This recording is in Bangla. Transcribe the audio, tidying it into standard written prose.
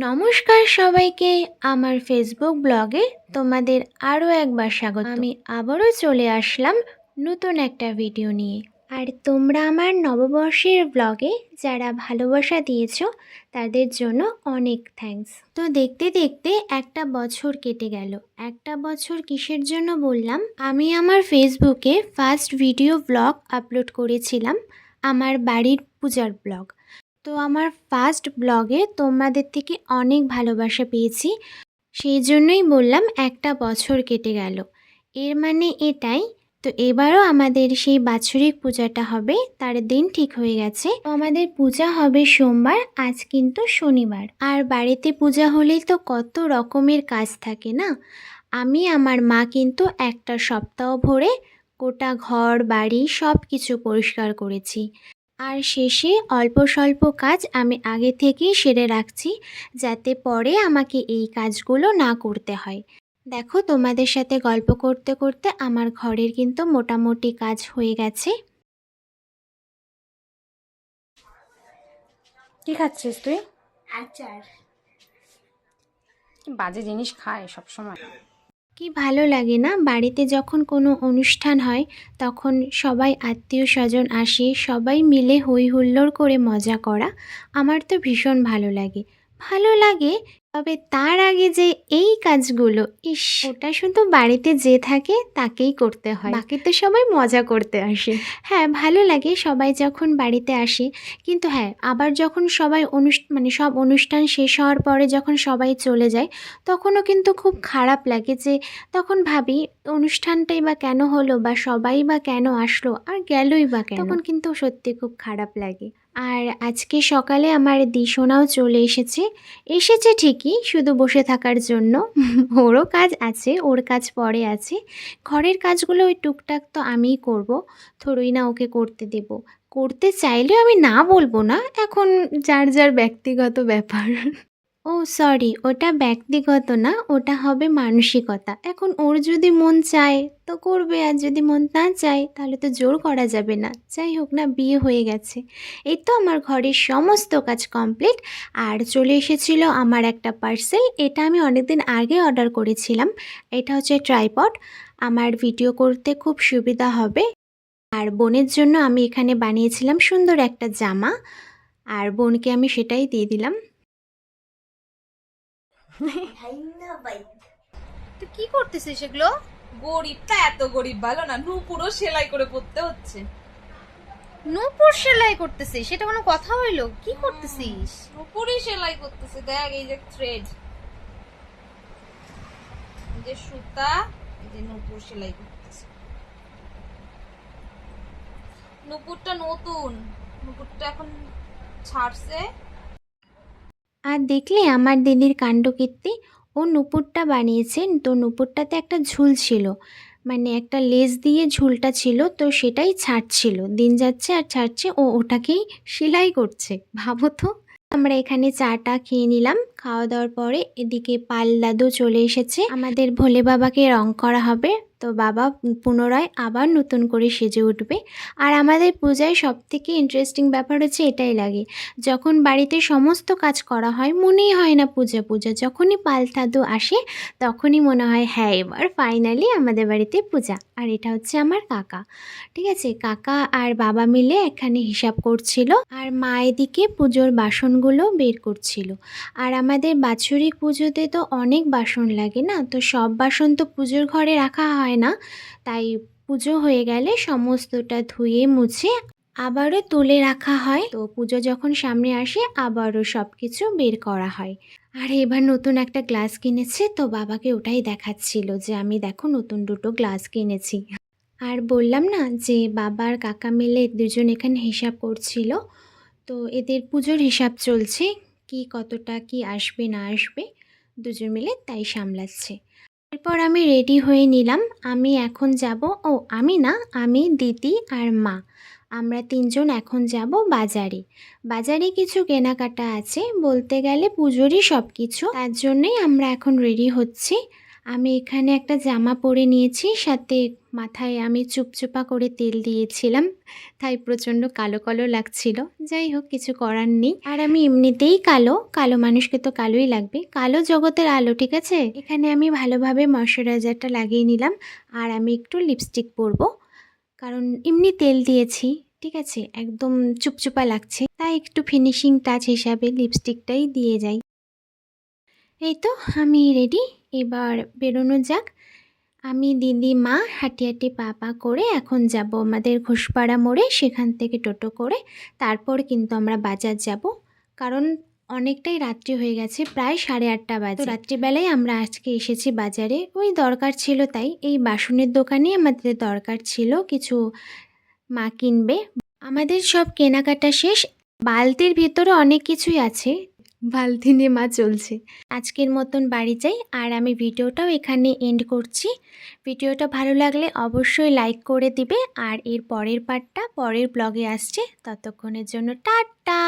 নমস্কার সবাইকে, আমার ফেসবুক ব্লগে তোমাদের আরও একবার স্বাগত। আমি আবারও চলে আসলাম নতুন একটা ভিডিও নিয়ে। আর তোমরা আমার নববর্ষের ব্লগে যারা ভালোবাসা দিয়েছো তাদের জন্য অনেক থ্যাঙ্কস। তো দেখতে দেখতে একটা বছর কেটে গেল। একটা বছর কিসের জন্য বললাম, আমি আমার ফেসবুকে ফার্স্ট ভিডিও ব্লগ আপলোড করেছিলাম, আমার বাড়ির পূজার ব্লগ। তো আমার ফার্স্ট ব্লগে তোমাদের থেকে অনেক ভালোবাসা পেয়েছি, সেই জন্যই বললাম একটা বছর কেটে গেল। এর মানে এটাই, তো এবারও আমাদের সেই বাৎসরিক পূজাটা হবে, তার দিন ঠিক হয়ে গেছে। তো আমাদের পূজা হবে সোমবার, আজ কিন্তু শনিবার। আর বাড়িতে পূজা হলেই তো কত রকমের কাজ থাকে না। আমি আমার মা কিন্তু একটা সপ্তাহ ভরে গোটা ঘর বাড়ি সব কিছু পরিষ্কার করেছি। আর শেষে অল্প স্বল্প কাজ আমি আগে থেকেই সেরে রাখছি, যাতে পরে আমাকে এই কাজগুলো না করতে হয়। দেখো, তোমাদের সাথে গল্প করতে করতে আমার ঘরের কিন্তু মোটামুটি কাজ হয়ে গেছে। কি খাচ্ছিস তুই? আচার। কি বাজে জিনিস খায় সব সময়। কি ভালো লাগে না, বাড়িতে যখন কোনো অনুষ্ঠান হয় তখন সবাই আত্মীয় স্বজন আসে, সবাই মিলে হই হুল্লোড় করে মজা করা আমার তো ভীষণ ভালো লাগে। ভালো লাগে, তবে তার আগে যে এই কাজগুলো, ইস, ওটা শুধু বাড়িতে যে থাকে তাকেই করতে হয়, বাকি তো সবাই মজা করতে আসে। হ্যাঁ, ভালো লাগে সবাই যখন বাড়িতে আসে, কিন্তু হ্যাঁ, আবার যখন সবাই সব অনুষ্ঠান শেষ হওয়ার পরে যখন সবাই চলে যায় তখনও কিন্তু খুব খারাপ লাগে, যে তখন ভাবি অনুষ্ঠানটাই বা কেন হলো, বা সবাই বা কেন আসলো আর গেলই বা কেন, তখন কিন্তু সত্যি খুব খারাপ লাগে। আর আজকে সকালে আমার দিশোনাও চলে এসেছে ঠিকই, শুধু বসে থাকার জন্য। ওরও কাজ আছে, ওর কাজ পরে আছে। ঘরের কাজগুলো ওই টুকটাক তো আমিই করব, থোড়ই না ওকে করতে দেব। করতে চাইলেও আমি না বলবো না, এখন যার যার ব্যক্তিগত ব্যাপার। ও সরি, ওটা ব্যক্তিগত না, ওটা হবে মানসিকতা। এখন ওর যদি মন চায় তো করবে, আর যদি মন না চায় তাহলে তো জোর করা যাবে না। যাই হোক না, বিয়ে হয়ে গেছে। এই তো আমার ঘরের সমস্ত কাজ কমপ্লিট। আর চলে এসেছিল আমার একটা পার্সেল, এটা আমি অনেকদিন আগে অর্ডার করেছিলাম। এটা হচ্ছে ট্রাইপড, আমার ভিডিও করতে খুব সুবিধা হবে। আর বোনের জন্য আমি এখানে বানিয়েছিলাম সুন্দর একটা জামা, আর বোনকে আমি সেটাই দিয়ে দিলাম। তুই কি করতেছিস এগুলো? গরিবটা এত গরিব ভালো না, পুরো সেলাই করে পড়তে হচ্ছে। নূপুর সেলাই করতেছিস, সেটা কোনো কথা হইলো? কি করতেছিস? পুরোই সেলাই করতেছে, দেখ এই যে থ্রেড, এই যে সুতা, এই যে নূপুর সেলাই করতেছে। নূপুরটা নতুন, নূপুরটা এখন ছাড়ছে। আর দেখলে আমার দিদির কাণ্ডকীর্তি, ও নূপুরটা বানিয়েছে। তো নূপুরটাতে একটা ঝুল ছিল, মানে একটা লেস দিয়ে ঝুলটা ছিল, তো সেটাই ছাড়ছিল, দিন যাচ্ছে আর ছাড়ছে, ও ওটাকেই সেলাই করছে, ভাবো তো। আমরা এখানে চাটা খেয়ে নিলাম, খাওয়া দাওয়ার পরে এদিকে পাল দাদু চলে এসেছে, আমাদের ভোলে বাবাকে রং করা হবে। তো বাবা পুনরায় আবার নতুন করে সেজে উঠবে। আর আমাদের পূজায় সবথেকে ইন্টারেস্টিং ব্যাপার হচ্ছে এটাই লাগে, যখন বাড়িতে সমস্ত কাজ করা হয় মনেই হয় না পূজা পূজা, যখনই পাল দাদু আসে তখনই মনে হয় হ্যাঁ এবার ফাইনালি আমাদের বাড়িতে পূজা। আর এটা হচ্ছে আমার কাকা, ঠিক আছে, কাকা আর বাবা মিলে এখানে হিসাব করছিল, আর মা এদিকে পুজোর বাসনগুলো বের করছিল। আর আমাদের বাৎসরিক পুজোতে তো অনেক বাসন লাগে না, তো সব বাসন তো পুজোর ঘরে রাখা হয় না, তাই পুজো হয়ে গেলে সমস্তটা ধুয়ে মুছে আবারও তুলে রাখা হয়। তো পুজো যখন সামনে আসে আবারও সব কিছু বের করা হয়। আর এবার নতুন একটা গ্লাস কিনেছে, তো বাবাকে ওটাই দেখাচ্ছিল যে আমি দেখো নতুন দুটো গ্লাস কিনেছি। আর বললাম না যে বাবা আর কাকা মিলে দুজন এখানে হিসাব করছিল, তো এদের পুজোর হিসাব চলছে, কি কতটা কি আসবে না আসবে দুজন মিলে তাই সামলাচ্ছে। এরপর আমি রেডি হয়ে নিলাম, আমি এখন যাব, আমি না, আমি দিদি আর মা, আমরা তিনজন এখন যাব বাজারে। বাজারে কিছু কেনাকাটা আছে, বলতে গেলে পুজোরই সব কিছু, তার জন্যই আমরা এখন রেডি হচ্ছি। আমি এখানে একটা জামা পরে নিয়েছি, সাথে মাথায় আমি চুপচুপা করে তেল দিয়েছিলাম, তাই প্রচণ্ড কালো কালো লাগছিল। যাই হোক, কিছু করার নেই। আর আমি এমনিতেই কালো, কালো মানুষকে তো কালোই লাগবে, কালো জগতের আলো, ঠিক আছে। এখানে আমি ভালোভাবে ময়শ্চারাইজারটা লাগিয়ে নিলাম, আর আমি একটু লিপস্টিক পরবো, কারণ এমনি তেল দিয়েছি, ঠিক আছে, একদম চুপচুপা লাগছে, তাই একটু ফিনিশিং টাচ হিসাবে লিপস্টিকটাই দিয়ে যাই। এই তো আমি রেডি, এবার বেরোনো যাক। আমি, দিদি, মা হাঁটি হাঁটি পা পা করে এখন যাব আমাদের ঘোষপাড়া মোড়ে, সেখান থেকে টোটো করে তারপর কিন্তু আমরা বাজার যাব, কারণ অনেকটাই রাত্রি হয়ে গেছে, প্রায় 8:30 বাজে। তো রাত্রিবেলায় আমরা আজকে এসেছি বাজারে, ওই দরকার ছিল, তাই এই বাসনের দোকানে আমাদের দরকার ছিল কিছু, মা কিনবে। আমাদের সব কেনাকাটা শেষ, বালতির ভিতরে অনেক কিছুই আছে, বালতি নিয়ে মা চলছে। আজকের মতন বাড়ি যাই, আর আমি ভিডিওটাও এখানে এন্ড করছি। ভিডিওটা ভালো লাগলে অবশ্যই লাইক করে দিবে, আর এর পরের পার্টটা পরের ব্লগে আসছে। ততক্ষণের জন্য টাটা।